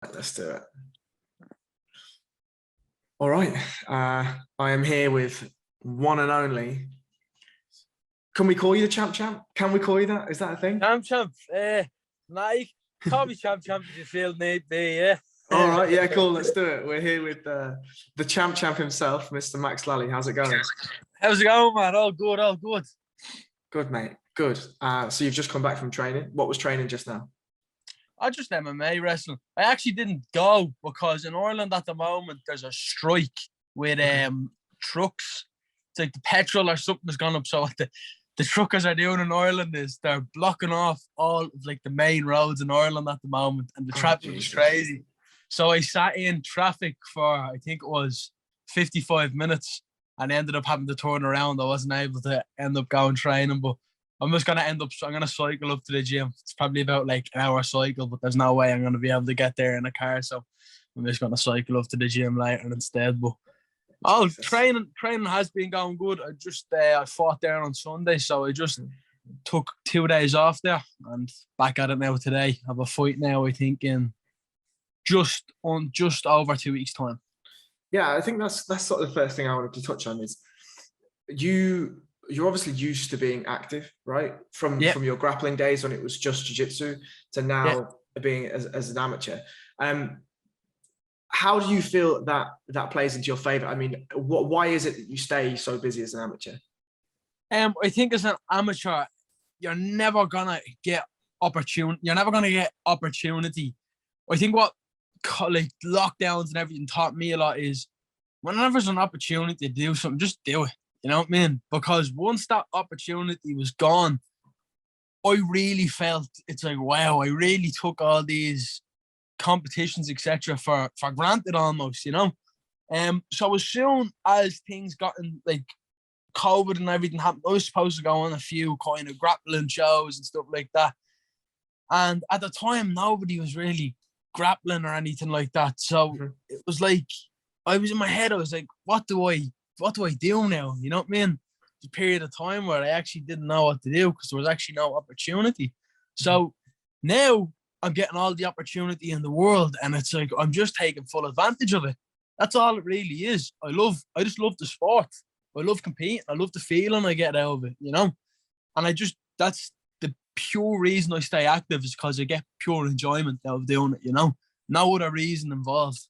Let's do it. All right. I am here with one and only. Can we call you the champ? Can we call you that? Is that a thing? Champ. Nah, you call me champ if you feel need be, yeah. All right. Yeah, cool. Let's do it. We're here with the champ himself, Mr. Max Lally. How's it going? How's it going, man? All good, all good. Good, mate. Good. So you've just come back from training. What was training just now? I just MMA wrestling. I actually didn't go because in Ireland at the moment there's a strike with trucks. It's like the petrol or something has gone up. So what the truckers are doing in Ireland is they're blocking off all of like the main roads in Ireland at the moment, and the traffic is crazy. So I sat in traffic for I think it was 55 minutes and ended up having to turn around. I wasn't able to end up going training, but I'm just going to I'm going to cycle up to the gym. It's probably about like an hour cycle, but there's no way I'm going to be able to get there in a car. So I'm just going to cycle up to the gym later instead. But training has been going good. I fought there on Sunday. So I just took 2 days off there and back at it now today. I have a fight now, I think, in just over 2 weeks' time. Yeah, I think that's sort of the first thing I wanted to touch on is you're obviously used to being active, right? From your grappling days when it was just jiu-jitsu to now being as an amateur. How do you feel that plays into your favor? I mean, why is it that you stay so busy as an amateur? I think as an amateur, you're never gonna get opportunity. You're never gonna get opportunity. I think what like lockdowns and everything taught me a lot is whenever there's an opportunity to do something, just do it. You know what I mean? Because once that opportunity was gone, I really felt it's like, wow, I really took all these competitions, etc., for granted almost, you know? So as soon as things got in, like COVID and everything happened, I was supposed to go on a few kind of grappling shows and stuff like that. And at the time, nobody was really grappling or anything like that. So it was like, I was in my head, I was like, what do I do now? You know what I mean? The period of time where I actually didn't know what to do because there was actually no opportunity. So now I'm getting all the opportunity in the world, and it's like I'm just taking full advantage of it. That's all it really is. I just love the sport. I love competing. I love the feeling I get out of it, you know? And that's the pure reason I stay active is because I get pure enjoyment out of doing it, you know? No other reason involved.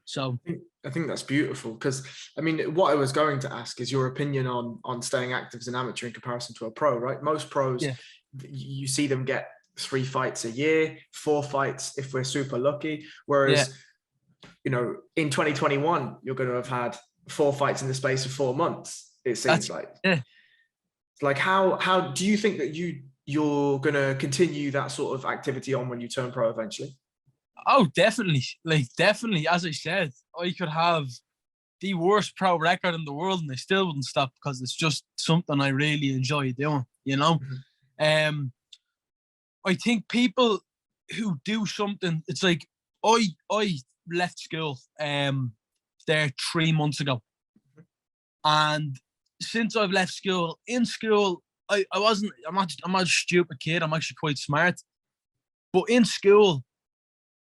So I think that's beautiful because, I mean, what I was going to ask is your opinion on staying active as an amateur in comparison to a pro, right? Most pros, you see them get 3 fights a year, 4 fights if we're super lucky. Whereas, you know, in 2021, you're going to have had 4 fights in the space of 4 months, it seems like. Yeah. Like, how do you think that you're going to continue that sort of activity on when you turn pro eventually? Oh, definitely. Like, definitely. As I said, I could have the worst pro record in the world and I still wouldn't stop because it's just something I really enjoy doing, you know? I think people who do something, it's like, I left school there 3 months ago. And since I've left school, in school, I'm not a stupid kid. I'm actually quite smart. But in school,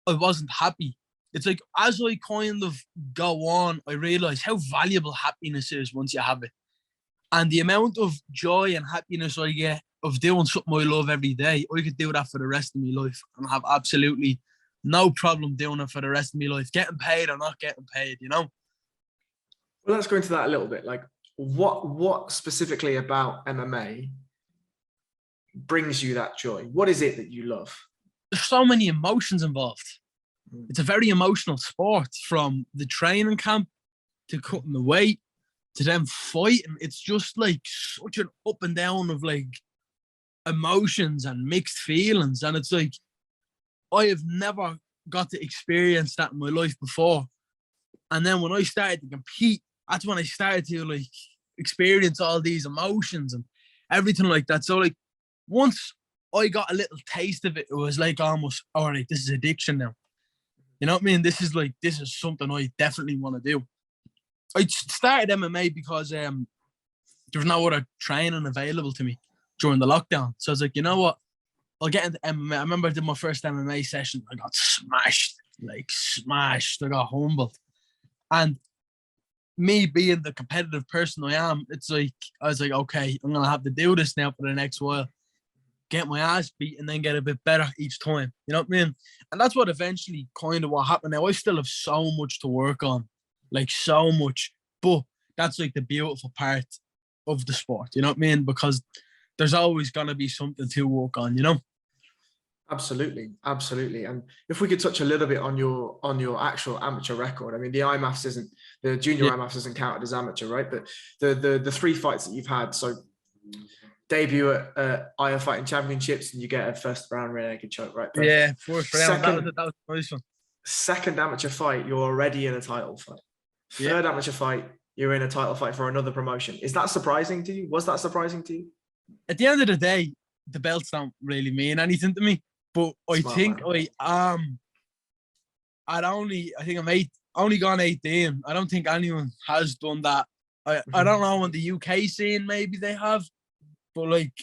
I wasn't happy. It's like, as I kind of go on, I realize how valuable happiness is once you have it. And the amount of joy and happiness I get of doing something I love every day, I could do that for the rest of my life and have absolutely no problem doing it for the rest of my life, getting paid or not getting paid, you know? Well, let's go into that a little bit. Like, what specifically about MMA brings you that joy? What is it that you love? There's so many emotions involved. It's a very emotional sport, from the training camp to cutting the weight to them fighting. It's just like such an up and down of like emotions and mixed feelings. And it's like, I have never got to experience that in my life before. And then when I started to compete, that's when I started to like experience all these emotions and everything like that. So like, once I got a little taste of it, it was like almost, all right, this is addiction now. You know what I mean? This is something I definitely want to do. I started MMA because there was no other training available to me during the lockdown. So I was like, you know what? I'll get into MMA. I remember I did my first MMA session. I got smashed. like smashed. I got humbled. And me being the competitive person I am, it's like, I was like, okay, I'm going to have to do this now for the next while. Get my ass beat and then get a bit better each time. You know what I mean? And that's what eventually kind of what happened. Now, I still have so much to work on, like so much. But that's like the beautiful part of the sport. You know what I mean? Because there's always going to be something to work on, you know? Absolutely, absolutely. And if we could touch a little bit on your actual amateur record. I mean, the IMMAFs isn't, the junior IMMAFs isn't counted as amateur, right? But the 3 fights that you've had, so debut at IO Fighting Championships and you get a first round rear naked choke, right? Perfect. Yeah, first round. That was a nice one. Second amateur fight, you're already in a title fight. Third amateur fight, you're in a title fight for another promotion. Is that surprising to you? Was that surprising to you? At the end of the day, the belts don't really mean anything to me. But I think I'm only gone 18. I don't think anyone has done that. I don't know on the UK scene, maybe they have, but like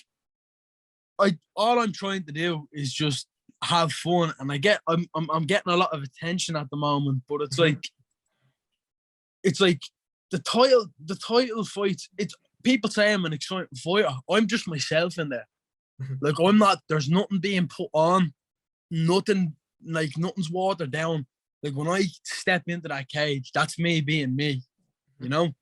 all I'm trying to do is just have fun, and I'm getting a lot of attention at the moment, but it's like the title fights. It's people say I'm an exciting fighter. I'm just myself in there. Like I'm not. There's nothing being put on. Nothing's watered down. Like when I step into that cage, that's me being me, you know?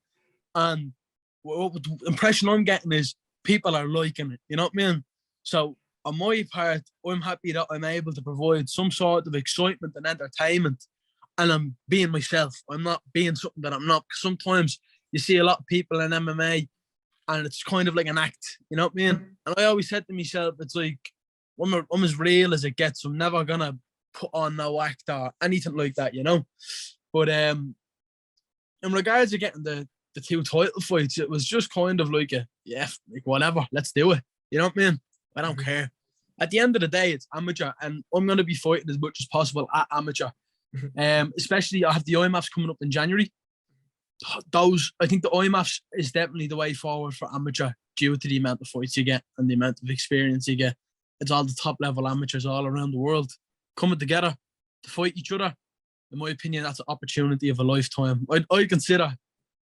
And what the impression I'm getting is people are liking it, you know what I mean? So on my part, I'm happy that I'm able to provide some sort of excitement and entertainment, and I'm being myself. I'm not being something that I'm not. Sometimes you see a lot of people in MMA and it's kind of like an act, you know what I mean? And I always said to myself, it's like, I'm as real as it gets. I'm never gonna put on no act or anything like that, you know. But in regards to getting the 2 title fights, it was just kind of like like whatever, let's do it. You know what I mean? I don't care. At the end of the day, it's amateur, and I'm gonna be fighting as much as possible at amateur. Especially I have the IMMAFs coming up in January. I think the IMMAFs is definitely the way forward for amateur due to the amount of fights you get and the amount of experience you get. It's all the top level amateurs all around the world coming together to fight each other. In my opinion, that's an opportunity of a lifetime. I consider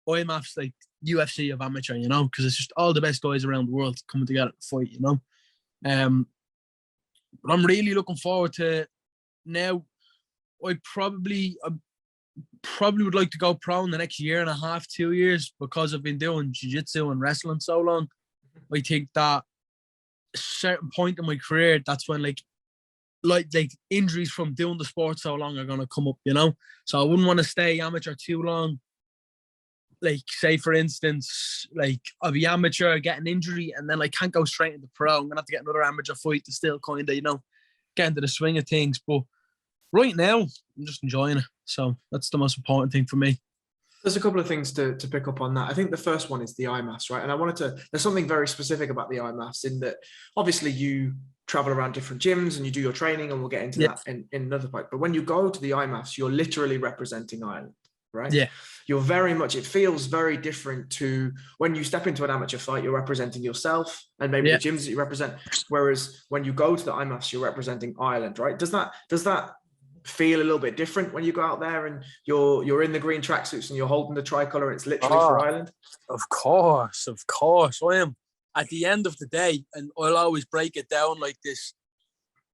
IMMAFs like UFC of amateur, you know, because it's just all the best guys around the world coming together to fight, you know. But I'm really looking forward to now. I probably would like to go pro in the next year and a half, 2 years, because I've been doing jiu-jitsu and wrestling so long. I think that a certain point in my career, that's when like injuries from doing the sport so long are gonna come up, you know. So I wouldn't want to stay amateur too long. Like say for instance, like I'll be amateur, get an injury, and then I can't go straight into pro. I'm gonna have to get another amateur fight to still kind of, you know, get into the swing of things. But right now, I'm just enjoying it. So that's the most important thing for me. There's a couple of things to pick up on that. I think the first one is the IMMAFs, right? And I wanted to, there's something very specific about the IMMAFs in that obviously you travel around different gyms and you do your training, and we'll get into that in another fight. But when you go to the IMMAFs, you're literally representing Ireland, right? Yeah. You're very much, it feels very different to when you step into an amateur fight, you're representing yourself and maybe the gyms that you represent. Whereas when you go to the IMMAFs, you're representing Ireland, right? Does that feel a little bit different when you go out there and you're in the green tracksuits and you're holding the tricolour? It's literally for Ireland. Of course. I am. At the end of the day, and I'll always break it down like this: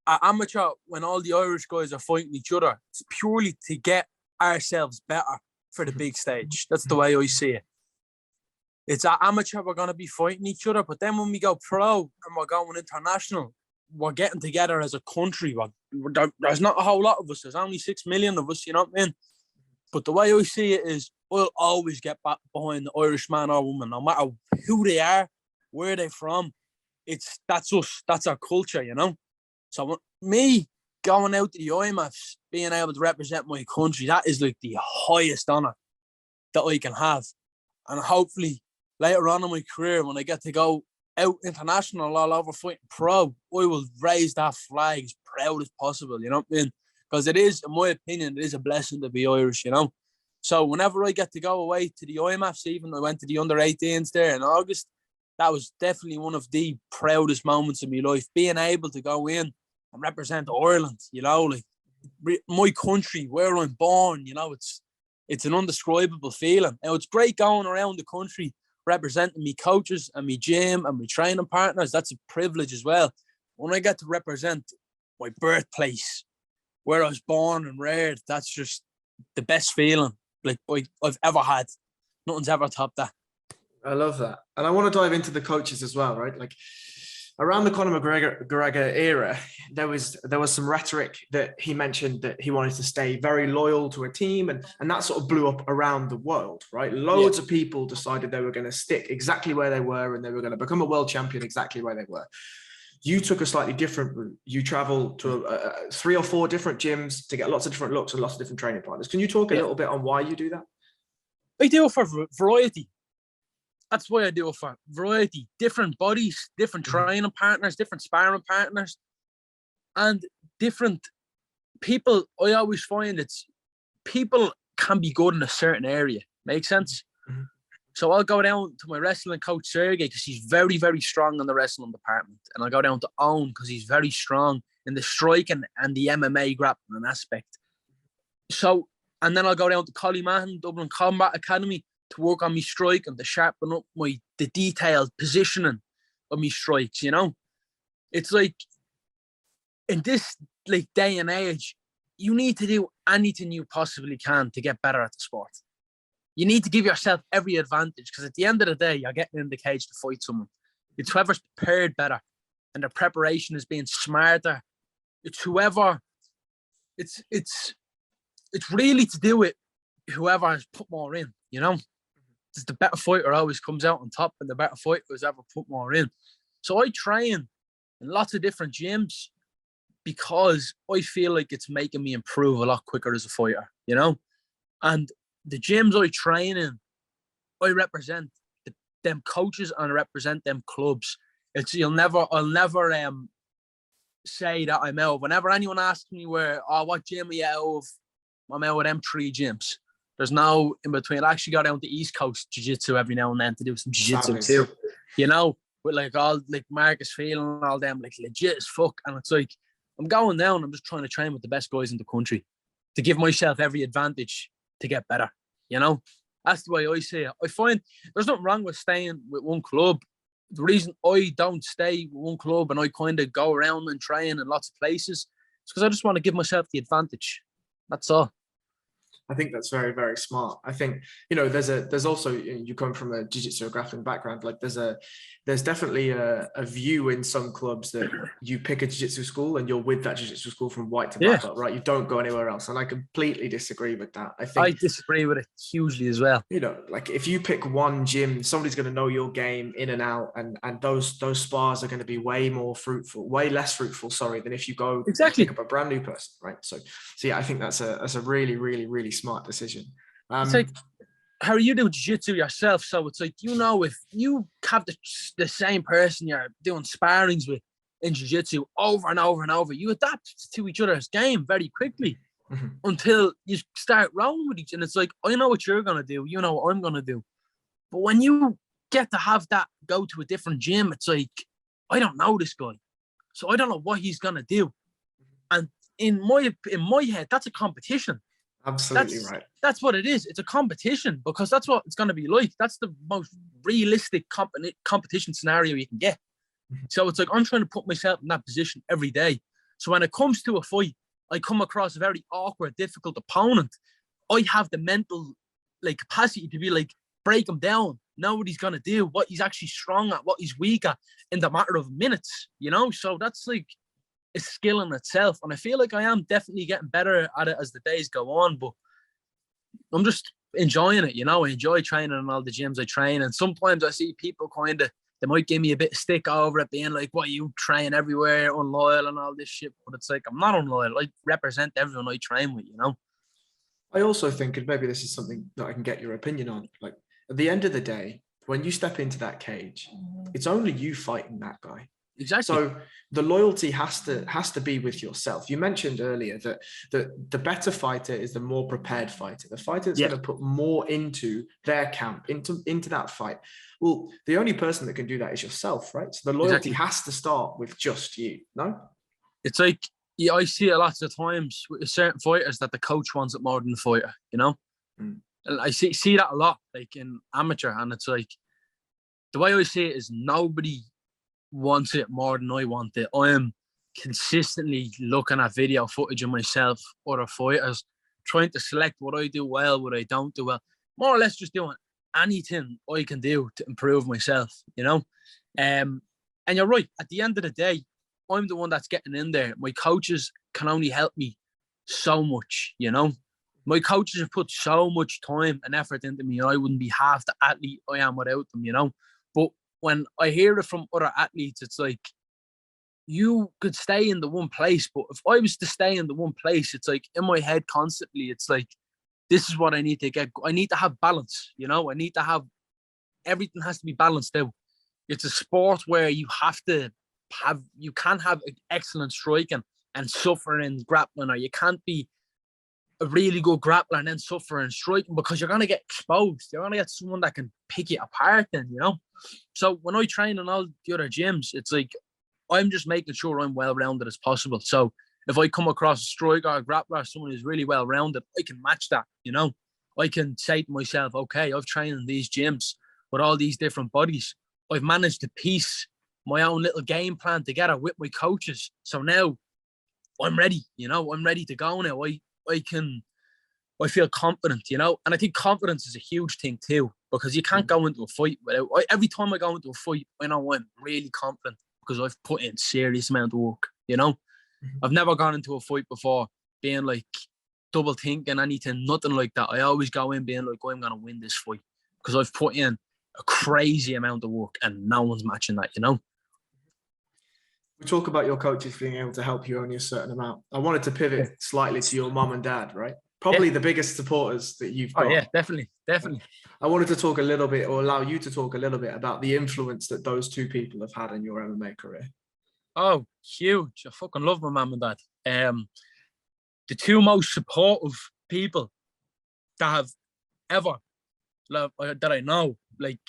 at amateur, when all the Irish guys are fighting each other, it's purely to get ourselves better for the big stage. That's the way I see it. It's at amateur we're gonna be fighting each other, but then when we go pro and we're going international, we're getting together as a country. There's not a whole lot of us. There's only 6 million of us, you know what I mean? But the way I see it is I'll always get back behind the Irish man or woman, no matter who they are, where they're from. That's us. That's our culture, you know? So me going out to the IMMAFs, being able to represent my country, that is like the highest honour that I can have. And hopefully later on in my career, when I get to go out international all over fighting pro, I will raise that flag as proud as possible, you know what I mean? Because it is, in my opinion, it is a blessing to be Irish, you know? So whenever I get to go away to the IMMAFs, even I went to the under-18s there in August, that was definitely one of the proudest moments of my life, being able to go in and represent Ireland, you know, like my country, where I'm born, you know, it's an undescribable feeling. Now, it's great going around the country representing me coaches and me gym and my training partners. That's a privilege as well. When I get to represent my birthplace, where I was born and reared, that's just the best feeling like I've ever had. Nothing's ever topped that. I love that. And I want to dive into the coaches as well, right? Like around the Conor McGregor era, there was some rhetoric that he mentioned that he wanted to stay very loyal to a team, and that sort of blew up around the world, right? Loads of people decided they were going to stick exactly where they were and they were going to become a world champion exactly where they were. You took a slightly different route. You traveled to 3 or 4 different gyms to get lots of different looks and lots of different training partners. Can you talk a little bit on why you do that? I do it for variety. That's why I do it for variety. Different bodies, different training partners, different sparring partners, and different people. I always find people can be good in a certain area. Make sense? Mm-hmm. So I'll go down to my wrestling coach, Sergey, because he's very, very strong in the wrestling department. And I'll go down to Owen because he's very strong in the striking and the MMA grappling aspect. So, and then I'll go down to Collie Mahon, Dublin Combat Academy, to work on me strike and to sharpen up the detailed positioning of me strikes, you know? It's like, in this like day and age, you need to do anything you possibly can to get better at the sport. You need to give yourself every advantage, because at the end of the day, you're getting in the cage to fight someone. It's whoever's prepared better and the preparation is being smarter. It's whoever, it's really to do with whoever has put more in, you know? The better fighter always comes out on top, and the better fighter has ever put more in. So I train in lots of different gyms because I feel like it's making me improve a lot quicker as a fighter, you know? And the gyms I train in, I represent them coaches and I represent them clubs. I'll never say that I'm out. Whenever anyone asks me what gym are you out of, I'm out with them 3 gyms. There's no in between. I actually go down to East Coast Jiu-Jitsu every now and then to do some Jiu-Jitsu too. You know, with like all like Marcus Phelan and all them, like legit as fuck. And it's like, I'm going down, I'm just trying to train with the best guys in the country to give myself every advantage to get better. You know, that's the way I see it. I find there's nothing wrong with staying with one club. The reason I don't stay with one club and I kind of go around and train in lots of places is because I just want to give myself the advantage. That's all. I think that's very, very smart. I think, you know, there's also, you come from a jiu-jitsu or grappling background, like there's definitely a view in some clubs that you pick a jiu-jitsu school and you're with that jiu-jitsu school from white to black belt, right? You don't go anywhere else. And I completely disagree with that. I disagree with it hugely as well. You know, like if you pick one gym, somebody's going to know your game in and out, and those spars are going to be way less fruitful, than if you go pick up a brand new person, right? So yeah, I think that's a really, really, really smart decision. It's like, how you do jiu-jitsu yourself, so it's like, you know, if you have the same person you're doing sparrings with in jiu-jitsu over and over and over, you adapt to each other's game very quickly until you start rolling with each. And it's like, I know what you're gonna do, you know what I'm gonna do. But when you get to have that go to a different gym, it's like, I don't know this guy, so I don't know what he's gonna do. And in my head, that's a competition. Absolutely right. That's what it is. It's a competition, because that's what it's going to be like. That's the most realistic competition scenario you can get. So it's like, I'm trying to put myself in that position every day. So when it comes to a fight, I come across a very awkward, difficult opponent. I have the mental capacity to be like, break him down, know what he's going to do, what he's actually strong at, what he's weak at in the matter of minutes, you know? So that's like a skill in itself, and I feel like I am definitely getting better at it as the days go on, but I'm just enjoying it, you know. I enjoy training in all the gyms I train, and sometimes I see people they might give me a bit of stick over it, being like, what, you train everywhere, unloyal and all this shit, but it's like, I'm not unloyal. I represent everyone I train with, you know. I also think, and maybe this is something that I can get your opinion on, like at the end of the day, when you step into that cage, it's only you fighting that guy. Exactly. So the loyalty has to be with yourself. You mentioned earlier that the better fighter is the more prepared fighter, the fighter that's going to put more into their camp, into that fight. Well, the only person that can do that is yourself, right? So the loyalty has to start with just you, no? It's like, yeah, I see it lots of times with certain fighters that the coach wants it more than the fighter, you know? Mm. And I see that a lot, like in amateur, and it's like, the way I see it is nobody wants it more than I want it. I am consistently looking at video footage of myself, other fighters, trying to select what I do well, what I don't do well. More or less just doing anything I can do to improve myself, you know? And you're right, at the end of the day, I'm the one that's getting in there. My coaches can only help me so much, you know? My coaches have put so much time and effort into me, and I wouldn't be half the athlete I am without them, you know? But when I hear it from other athletes, it's like, you could stay in the one place, but if I was to stay in the one place, it's like in my head constantly, it's like, this is what I need to get. I need to have balance, you know? I need to have, everything has to be balanced out. It's a sport where you have to have, you can't have excellent striking and suffer in grappling, or you can't be a really good grappler and then suffer in striking, because you're going to get exposed. You're going to get someone that can pick you apart then, you know? So when I train in all the other gyms, it's like, I'm just making sure I'm well-rounded as possible. So if I come across a striker or a grappler, someone who's really well-rounded, I can match that, you know? I can say to myself, okay, I've trained in these gyms with all these different bodies. I've managed to piece my own little game plan together with my coaches. So now I'm ready, you know? I'm ready to go now. I feel confident, you know? And I think confidence is a huge thing too, because you can't go into a fight without, every time I go into a fight, I know I'm really confident because I've put in serious amount of work, you know? I've never gone into a fight before being like double thinking anything, nothing like that. I always go in being like, I'm going to win this fight because I've put in a crazy amount of work and no one's matching that, you know? We talk about your coaches being able to help you only a certain amount. I wanted to pivot slightly to your mum and dad, right? Probably the biggest supporters that you've got. Oh, yeah, definitely. I wanted to talk a little bit, or allow you to talk a little bit about the influence that those two people have had in your MMA career. Oh, huge. I fucking love my mum and dad. The two most supportive people that have ever, that I know, like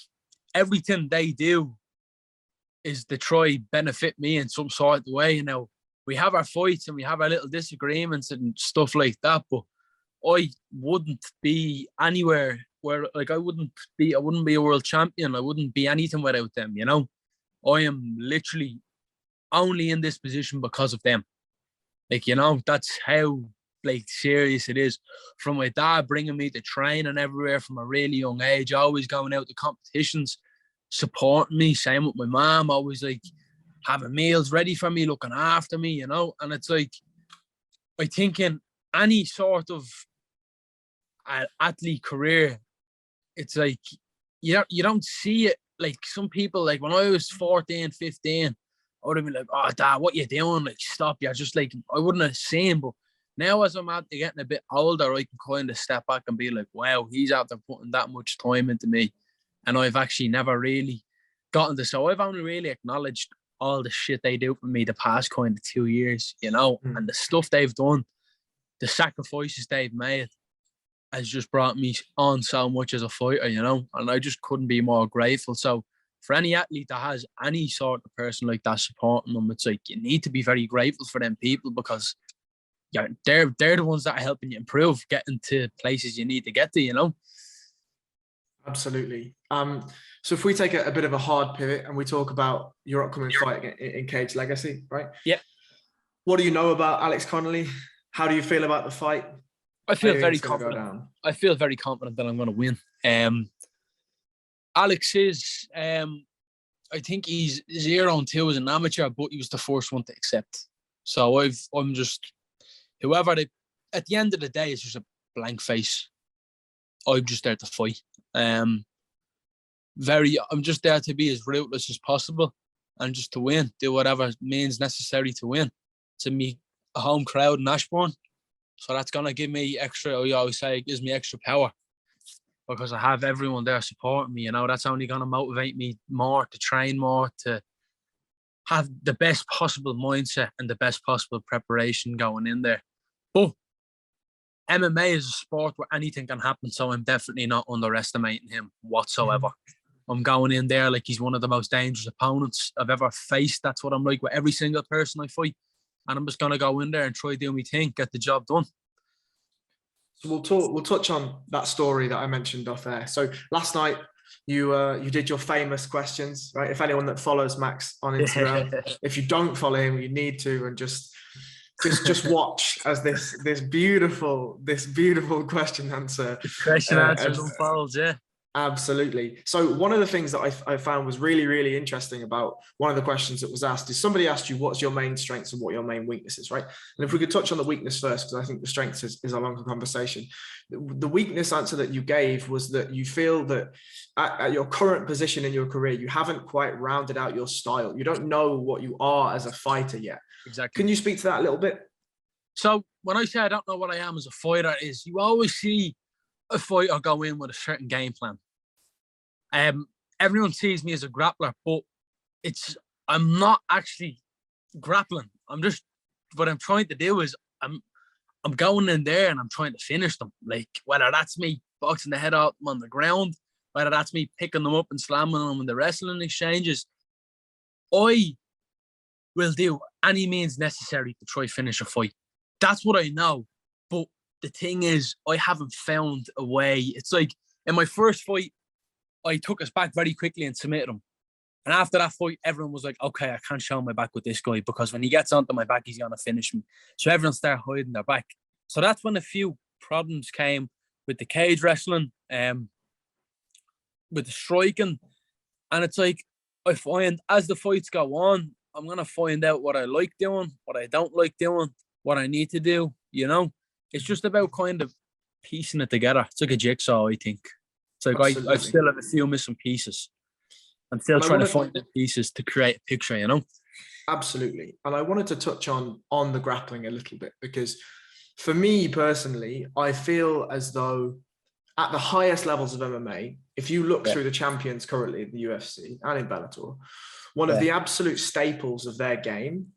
everything they do is to try benefit me in some sort of way. You know, we have our fights and we have our little disagreements and stuff like that, but I wouldn't be anywhere where, like, I wouldn't be a world champion. I wouldn't be anything without them, you know? I am literally only in this position because of them. Like, you know, that's how, like, serious it is. From my dad bringing me to training everywhere from a really young age, always going out to competitions, supporting me, same with my mom, always, like, having meals ready for me, looking after me, you know? And it's like, I think in any sort of athlete career, it's like, you don't see it. Like, some people, like, when I was 14, 15, I would have been like, oh, dad, what you doing? Like, stop. You're just like, I wouldn't have seen. But now as I'm getting a bit older, I can kind of step back and be like, wow, he's after putting that much time into me. And I've actually never really gotten to. So I've only really acknowledged all the shit they do for me the past kind of 2 years, you know, and the stuff they've done, the sacrifices they've made has just brought me on so much as a fighter, you know, and I just couldn't be more grateful. So for any athlete that has any sort of person like that supporting them, it's like, you need to be very grateful for them people, because yeah, they're the ones that are helping you improve, getting to places you need to get to, you know. Absolutely. So if we take a bit of a hard pivot and we talk about your upcoming fight in Cage Legacy, right? Yeah. What do you know about Alex Connolly? How do you feel about the fight? I feel very confident. I feel very confident that I'm going to win. Alex is, I think he's 0-2 as an amateur, but he was the first one to accept. So I'm just, whoever they, at the end of the day, it's just a blank face. I'm just there to fight. I'm just there to be as ruthless as possible and just to win, do whatever means necessary to win. To meet a home crowd in Ashbourne. So that's going to give me extra, I always say, it gives me extra power because I have everyone there supporting me, you know. That's only going to motivate me more to train more, to have the best possible mindset and the best possible preparation going in there. But MMA is a sport where anything can happen, so I'm definitely not underestimating him whatsoever. I'm going in there like he's one of the most dangerous opponents I've ever faced. That's what I'm like with every single person I fight. and I'm just gonna go in there and try to do my thing, get the job done. So we'll touch on that story that I mentioned off air. So last night you did your famous questions, right? If anyone that follows Max on Instagram, if you don't follow him, you need to, and just watch as this beautiful question answer. Question answers unfolds, yeah. Absolutely. So one of the things that I found was really, really interesting about one of the questions that was asked is somebody asked you, what's your main strengths and what your main weaknesses, right? And if we could touch on the weakness first, because I think the strengths is a longer conversation. The weakness answer that you gave was that you feel that at your current position in your career, you haven't quite rounded out your style. You don't know what you are as a fighter yet. Exactly. Can you speak to that a little bit? So when I say I don't know what I am as a fighter, is you always see a fighter go in with a certain game plan. Everyone sees me as a grappler, but I'm not actually grappling. What I'm trying to do is I'm going in there and I'm trying to finish them. Like whether that's me boxing the head out them on the ground, whether that's me picking them up and slamming them in the wrestling exchanges, I will do any means necessary to try finish a fight. That's what I know. But the thing is, I haven't found a way. It's like in my first fight, I took us back very quickly and submitted him. And after that fight, everyone was like, okay, I can't show my back with this guy because when he gets onto my back, he's going to finish me. So everyone started hiding their back. So that's when a few problems came with the cage wrestling, with the striking. And it's like, I find as the fights go on, I'm going to find out what I like doing, what I don't like doing, what I need to do, you know? It's just about kind of piecing it together. It's like a jigsaw, I think. It's like I still have a few missing pieces. I'm still trying to find the pieces to create a picture, you know? Absolutely. And I wanted to touch on the grappling a little bit because for me personally, I feel as though at the highest levels of MMA, if you look through the champions currently in the UFC and in Bellator, one of the absolute staples of their game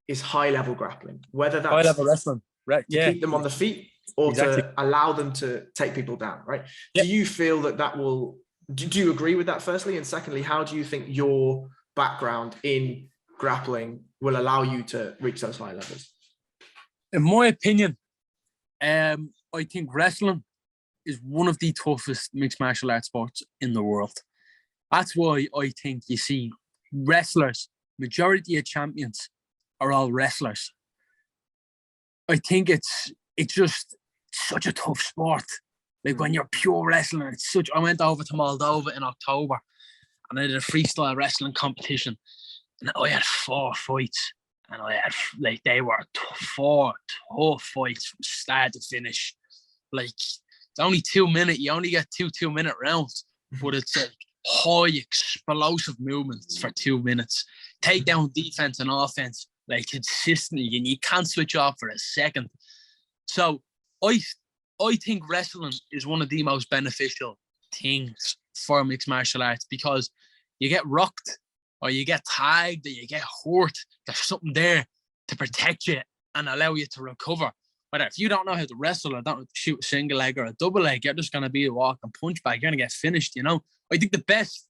is high-level grappling, whether that's high-level wrestling, right? To keep them on the feet or to allow them to take people down, right? Do you feel that will, do you agree with that firstly? And secondly, how do you think your background in grappling will allow you to reach those high levels? In my opinion, I think wrestling is one of the toughest mixed martial arts sports in the world. That's why I think you see wrestlers, majority of champions are all wrestlers. I think it's just such a tough sport. Like when you're pure wrestling, I went over to Moldova in October and I did a freestyle wrestling competition and I had 4 fights and they were 4 tough fights from start to finish. Like it's only 2 minutes, you only get 2-minute rounds, but it's like high explosive movements for 2 minutes. Take down defense and offense like consistently and you can't switch off for a second. So I think wrestling is one of the most beneficial things for mixed martial arts because you get rocked or you get tagged or you get hurt. There's something there to protect you and allow you to recover. But if you don't know how to wrestle or don't know how to shoot a single leg or a double leg, you're just going to be a walk and punch bag. You're going to get finished, you know? I think the best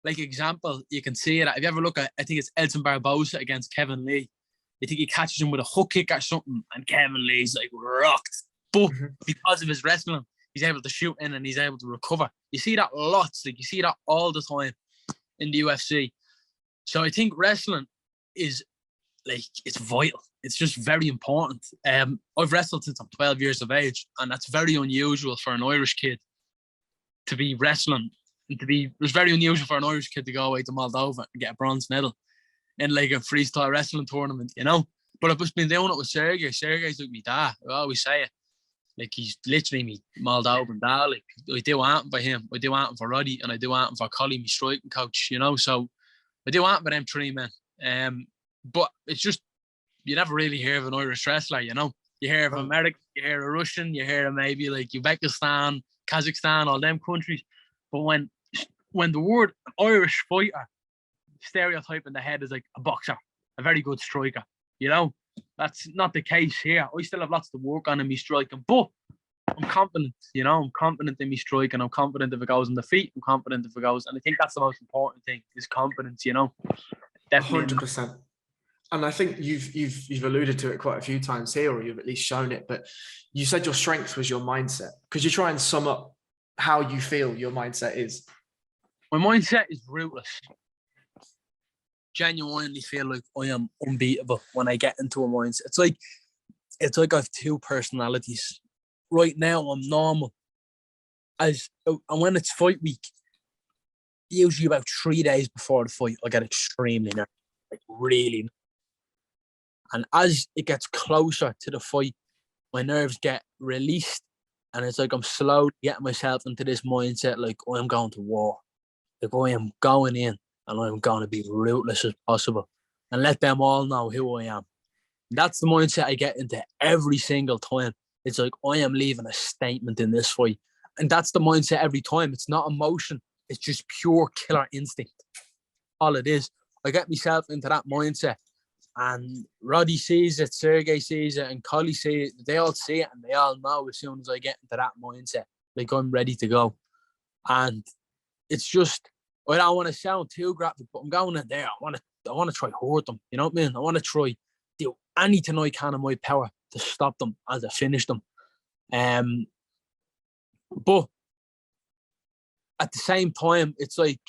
example you can see it. If you ever look at, I think it's Elton Barbosa against Kevin Lee. I think he catches him with a hook kick or something and Kevin Lee's like rocked. But because of his wrestling, he's able to shoot in and he's able to recover. You see that lots. Like you see that all the time in the UFC. So I think wrestling is like, it's vital. It's just very important. I've wrestled since I'm 12 years of age, and that's very unusual for an Irish kid to be wrestling. It was very unusual for an Irish kid to go away to Moldova and get a bronze medal in like a freestyle wrestling tournament, you know? But I've just been doing it with Sergey. Sergey's like me dad. I always say it. Like he's literally me Moldovan dad. Like I do anything for him. I do anything for Roddy and I do anything for Collie, my striking coach, you know? So I do anything for them 3 men. But it's just, you never really hear of an Irish wrestler, you know? You hear of America, you hear of Russian, you hear of maybe like Uzbekistan, Kazakhstan, all them countries. But when the word Irish fighter stereotype in the head is like a boxer, a very good striker, you know? That's not the case here. I still have lots to work on in me striking, but I'm confident, you know? I'm confident in me striking. I'm confident if it goes on the feet. I'm confident if it goes, and I think that's the most important thing is confidence, you know? Definitely. 100%. And I think you've alluded to it quite a few times here, or you've at least shown it, but you said your strength was your mindset. Could you try and sum up how you feel your mindset is? My mindset is ruthless. Genuinely feel like I am unbeatable when I get into a mindset. It's like I have two personalities. Right now I'm normal. And when it's fight week, usually about 3 days before the fight, I get extremely nervous, like really. And as it gets closer to the fight, my nerves get released, and it's like I'm slowly getting myself into this mindset, like I'm going to war, like I am going in, and I'm going to be ruthless as possible, and let them all know who I am. That's the mindset I get into every single time. It's like I am leaving a statement in this fight, and that's the mindset every time. It's not emotion; it's just pure killer instinct. All it is. I get myself into that mindset. And Roddy sees it, Sergey sees it, and Collie sees it. They all see it, and they all know as soon as I get into that mindset, like I'm ready to go. And it's just, I don't want to sound too graphic, but I'm going in there. I want to try hurt them. You know what I mean? I want to try do anything I can in my power to stop them and to finish them. But at the same time, it's like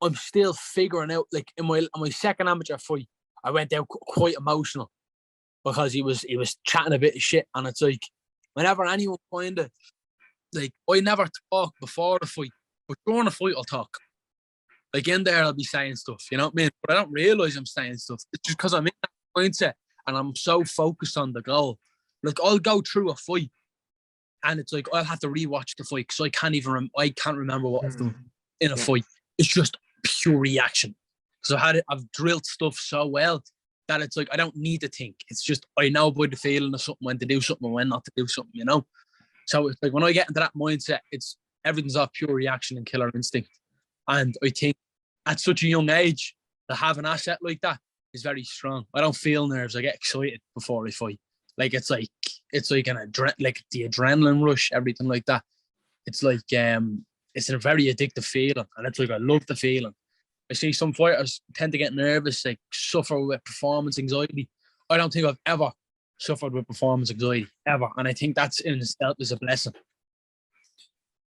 I'm still figuring out. Like in my second amateur fight, I went out quite emotional because he was chatting a bit of shit, and it's like whenever anyone kind of like I never talk before the fight, but during the fight I'll talk. Like in there I'll be saying stuff, you know what I mean? But I don't realise I'm saying stuff. It's just because I'm in that mindset and I'm so focused on the goal. Like I'll go through a fight, and it's like I'll have to rewatch the fight because I can't remember what I've done in a fight. It's just pure reaction. So I've drilled stuff so well that it's like I don't need to think. It's just I know by the feeling of something when to do something and when not to do something, you know? So it's like when I get into that mindset, it's everything's off pure reaction and killer instinct. And I think at such a young age, to have an asset like that is very strong. I don't feel nerves. I get excited before I fight. Like it's like like the adrenaline rush, everything like that. It's like it's a very addictive feeling, and it's like I love the feeling. I see some fighters tend to get nervous, like suffer with performance anxiety. I don't think I've ever suffered with performance anxiety, ever. And I think that's in itself is a blessing.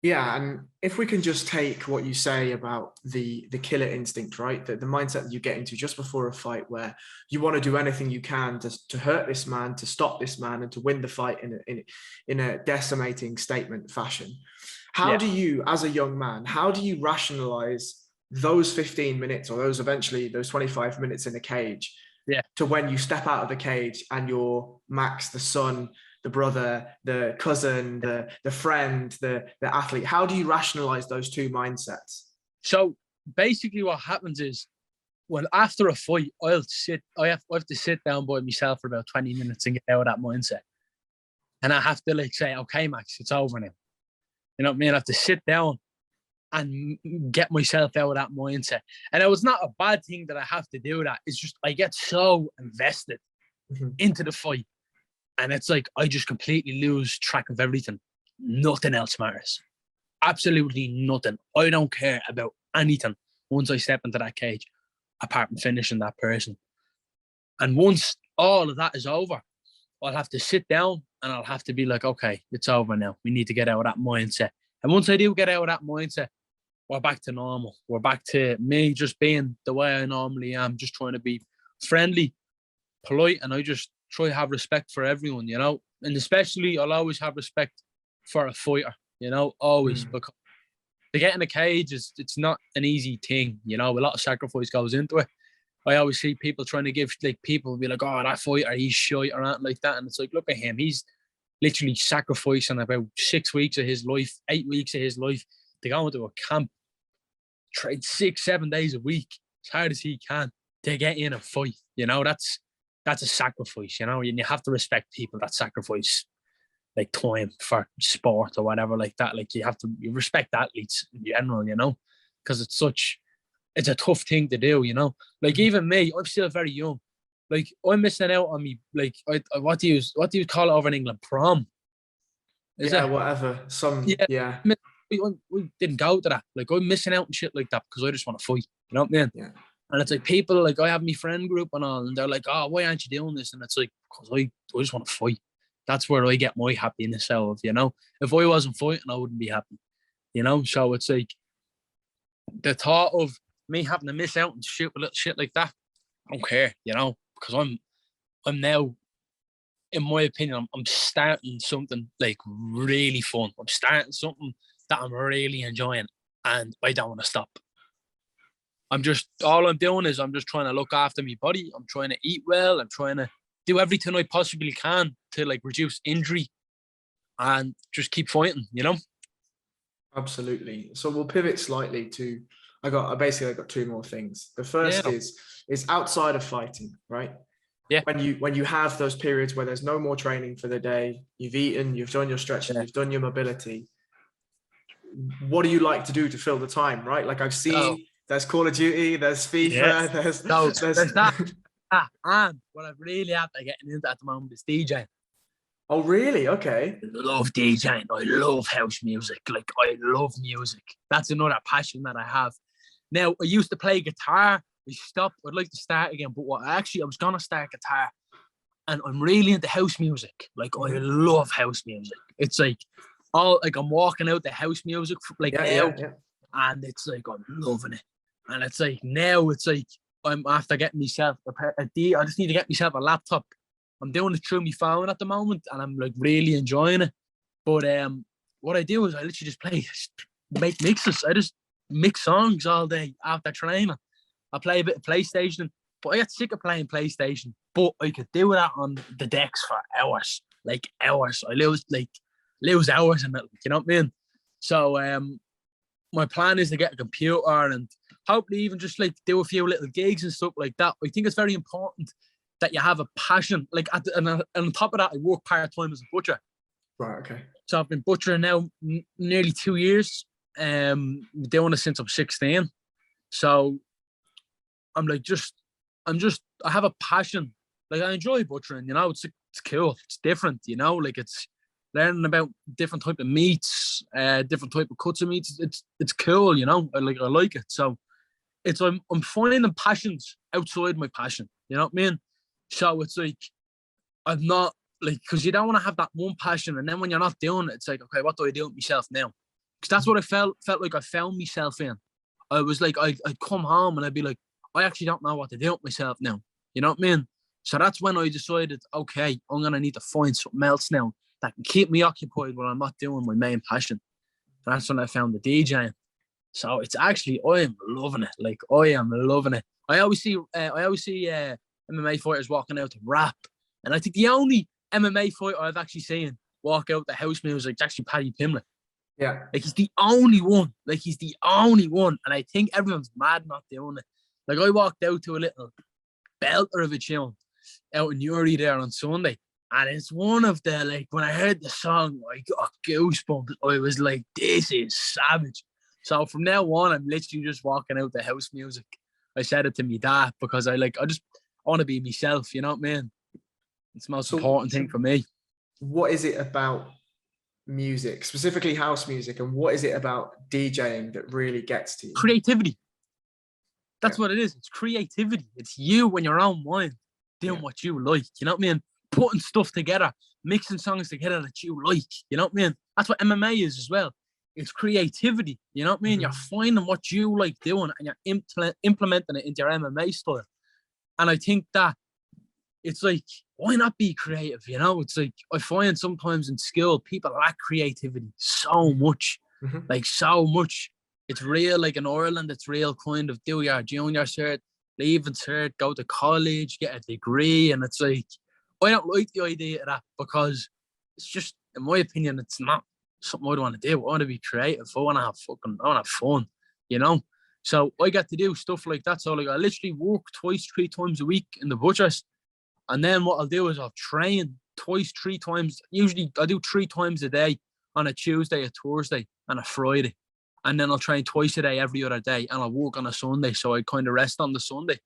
Yeah, and if we can just take what you say about the killer instinct, right? The mindset that you get into just before a fight where you want to do anything you can to hurt this man, to stop this man, and to win the fight in a decimating statement fashion. How do you, as a young man, how do you rationalize those 15 minutes or those 25 minutes in the cage to when you step out of the cage and you're Max, the son, the brother, the cousin, the friend, the athlete? How do you rationalize those two mindsets? So basically what happens is when after a fight, I have to sit down by myself for about 20 minutes and get out of that mindset. And I have to like say, okay, Max, it's over now. You know what I mean? I have to sit down and get myself out of that mindset. And it was not a bad thing that I have to do that. It's just I get so invested into the fight. And it's like I just completely lose track of everything. Nothing else matters. Absolutely nothing. I don't care about anything once I step into that cage, apart from finishing that person. And once all of that is over, I'll have to sit down and I'll have to be like, okay, it's over now. We need to get out of that mindset. And once I do get out of that mindset, we're back to normal. We're back to me just being the way I normally am, just trying to be friendly, polite, and I just try to have respect for everyone, you know? And especially I'll always have respect for a fighter, you know, always, because to get in a cage it's not an easy thing, you know, a lot of sacrifice goes into it. I always see people trying to give, like, people be like, oh, that fighter, he's shite or anything like that. And it's like, look at him. He's literally sacrificing about 6 weeks of his life, 8 weeks of his life to go into a camp, trade 6-7 days a week as hard as he can to get in a fight. You know, that's a sacrifice, you know, and you have to respect people that sacrifice like time for sport or whatever like that. Like you respect athletes in general, you know, because it's a tough thing to do, you know. Like even me, I'm still very young. Like I'm missing out on me. Like what do you call it over in England? Prom? Is it whatever? We didn't go to that. Like I'm missing out on shit like that because I just want to fight. You know what I mean? Yeah. And it's like people, like I have my friend group and all, and they're like, oh, why aren't you doing this? And it's like, because I just want to fight. That's where I get my happiness out of, you know? If I wasn't fighting, I wouldn't be happy, you know? So it's like the thought of me having to miss out and shoot a little shit like that, I don't care, you know? Because I'm now, in my opinion, I'm starting something like really fun. I'm starting something that I'm really enjoying, and I don't want to stop. All I'm doing is I'm just trying to look after my body. I'm trying to eat well. I'm trying to do everything I possibly can to like reduce injury and just keep fighting, you know? Absolutely. So we'll pivot slightly to, I got two more things. The first is outside of fighting, right? Yeah. When you have those periods where there's no more training for the day, you've eaten, you've done your stretching, you've done your mobility. What do you like to do to fill the time, right? Like I've seen there's Call of Duty, there's FIFA, there's that. And what I've really had to get into at the moment is DJing. Oh, really? Okay. I love DJing. I love house music. Like, I love music. That's another passion that I have. Now, I used to play guitar. I stopped. I'd like to start again. But I was going to start guitar. And I'm really into house music. Like, I love house music. It's like, I'm walking out the house music, and it's like, I'm loving it. And it's like, now it's like, I'm after getting myself I just need to get myself a laptop. I'm doing it through my phone at the moment, and I'm like really enjoying it. But what I do is I literally just make mixes. I just mix songs all day after training. I play a bit of PlayStation, but I get sick of playing PlayStation. But I could do that on the decks for hours, like hours. I lose hours in it, you know what I mean? So my plan is to get a computer and hopefully even just like do a few little gigs and stuff like that. I think it's very important that you have a passion. Like and on top of that, I work part-time as a butcher. Right, okay. So I've been butchering now nearly 2 years. Doing it since I'm 16. So I'm like, I have a passion. Like, I enjoy butchering, you know, it's cool. It's different, you know, like it's learning about different type of meats, different type of cuts of meats. It's cool, you know, I like it. So I'm finding passions outside my passion, you know what I mean? So it's like, I'm not like, because you don't want to have that one passion, and then when you're not doing it, it's like, okay, what do I do with myself now? Because that's what I felt like I found myself in. I was like, I'd come home and I'd be like, I actually don't know what to do with myself now. You know what I mean? So that's when I decided, okay, I'm going to need to find something else now that can keep me occupied when I'm not doing my main passion. And that's when I found the DJing. So it's actually, I am loving it. Like, I am loving it. I always see MMA fighters walking out to rap. And I think the only MMA fighter I've actually seen walk out the house music is actually Paddy Pimblett. Yeah. Like, he's the only one. Like, he's the only one. And I think everyone's mad not doing it. Like, I walked out to a little belter of a tune out in Uri there on Sunday. And it's one of the, like, when I heard the song, I got goosebumps. I was like, this is savage. So from now on, I'm literally just walking out the house music. I said it to me dad because I want to be myself, you know what I mean? It's the most important thing for me. What is it about music, specifically house music, and what is it about DJing that really gets to you? Creativity. That's what it is. It's creativity. It's you in your own mind doing what you like. You know what I mean? Putting stuff together, mixing songs together that you like. You know what I mean? That's what MMA is as well. It's creativity. You know what I mean? You're finding what you like doing and you're implementing it into your MMA style. And I think that it's like, why not be creative? You know, it's like, I find sometimes in school, people lack creativity so much, like so much. It's real, like in Ireland, it's real kind of do your junior cert, leave cert, go to college, get a degree. And it's like, I don't like the idea of that because it's just, in my opinion, it's not something I want to do. I want to be creative. I want to have fun, you know? So I get to do stuff like that. So like, I literally work 2-3 times a week in the butchers. And then what I'll do is I'll train 2-3 times. Usually I do 3 times a day on a Tuesday, a Thursday, and a Friday. And then I'll train twice a day every other day. And I'll work on a Sunday. So I kind of rest on the Sunday.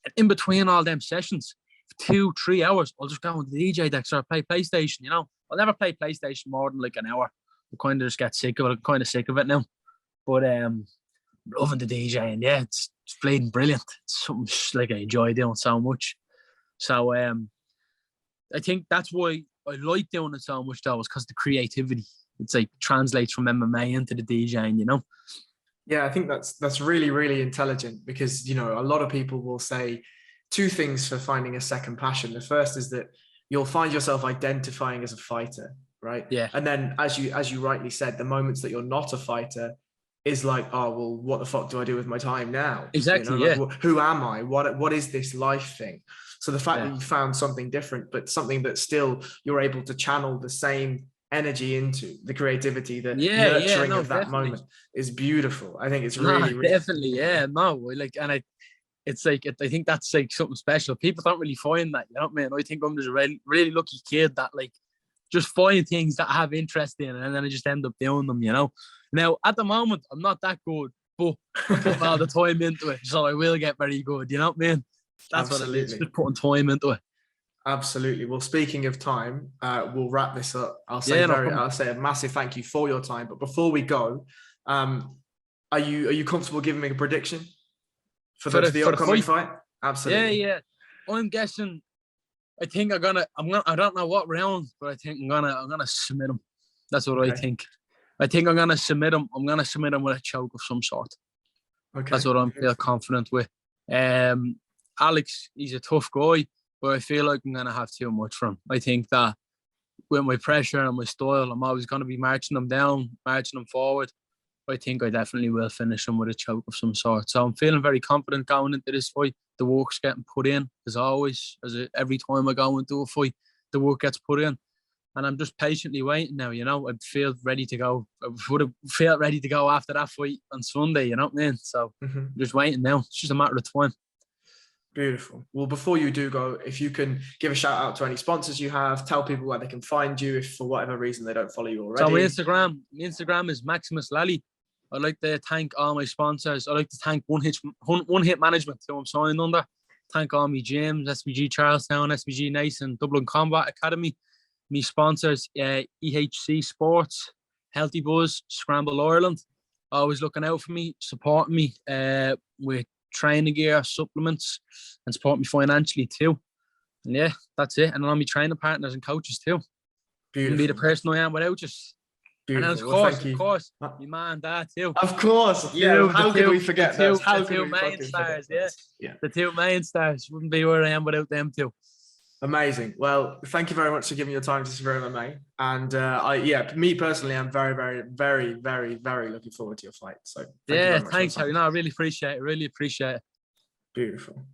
And in between all them sessions, 2-3 hours, I'll just go on the DJ decks or play PlayStation, you know. I'll never play PlayStation more than like an hour. I kind of just get sick of it. I'm kind of sick of it now. But loving the DJ, and yeah, it's bleeding brilliant. It's something like I enjoy doing so much. So I think that's why I like doing it so much, though, is because the creativity. It's like translates from MMA into the DJing, you know. Yeah, I think that's really, really intelligent, because, you know, a lot of people will say two things for finding a second passion. The first is that you'll find yourself identifying as a fighter, right? Yeah. And then, as you rightly said, the moments that you're not a fighter is like, oh, well, what the fuck do I do with my time now? Exactly. You know, like, who am I? What is this life thing? So the fact that you found something different, but something that still you're able to channel the same energy into, the creativity, the nurturing of that moment, is beautiful. I think it's really definitely, yeah. No, like, and it's like, I think that's like something special. People don't really find that, you know what I mean? I think I'm just a really, really lucky kid that like just find things that I have interest in, and then I just end up doing them, you know. Now at the moment I'm not that good, but I'm putting all the time into it, so I will get very good, you know what I mean? That's Absolutely. what it is, just putting time into it. Absolutely. Well, speaking of time, we'll wrap this up. I'll say a massive thank you for your time. But before we go, are you comfortable giving me a prediction for the upcoming fight? Absolutely. Yeah. I'm guessing. I think I don't know what round, but I think I'm gonna submit him. That's what I think. I think I'm gonna submit him. I'm gonna submit him with a choke of some sort. Okay. That's what I'm feel confident with. Alex, he's a tough guy, but I feel like I'm going to have too much for him. I think that with my pressure and my style, I'm always going to be marching him down, marching him forward. I think I definitely will finish him with a choke of some sort. So I'm feeling very confident going into this fight. The work's getting put in, as always. Every time I go into a fight, the work gets put in. And I'm just patiently waiting now, you know. I feel ready to go. I would have felt ready to go after that fight on Sunday, you know what I mean? So I'm just waiting now. It's just a matter of time. Beautiful. Well, before you do go, if you can give a shout out to any sponsors you have, tell people where they can find you if for whatever reason they don't follow you already. So my Instagram is Maximus Lally. I'd like to thank all my sponsors. I'd like to thank One Hit Management, who I'm signed under. Thank all my gyms, SBG Charlestown, SBG Nason, Dublin Combat Academy. Me sponsors, EHC Sports, Healthy Buzz, Scramble Ireland. Always looking out for me, supporting me with training gear, supplements, and support me financially too. And yeah, that's it. And all my training partners and coaches too. Beautiful. Be the person I am without you. Beautiful. And of course, my mom and dad too. Of course, yeah. How could we forget the those? The two main stars, yeah. The two main stars. Wouldn't be where I am without them too. Amazing. Well, thank you very much for giving your time to SevereMMA. And me personally, I'm very, very, very, very, very looking forward to your fight. So thanks, Harry. No, I really appreciate it. Beautiful.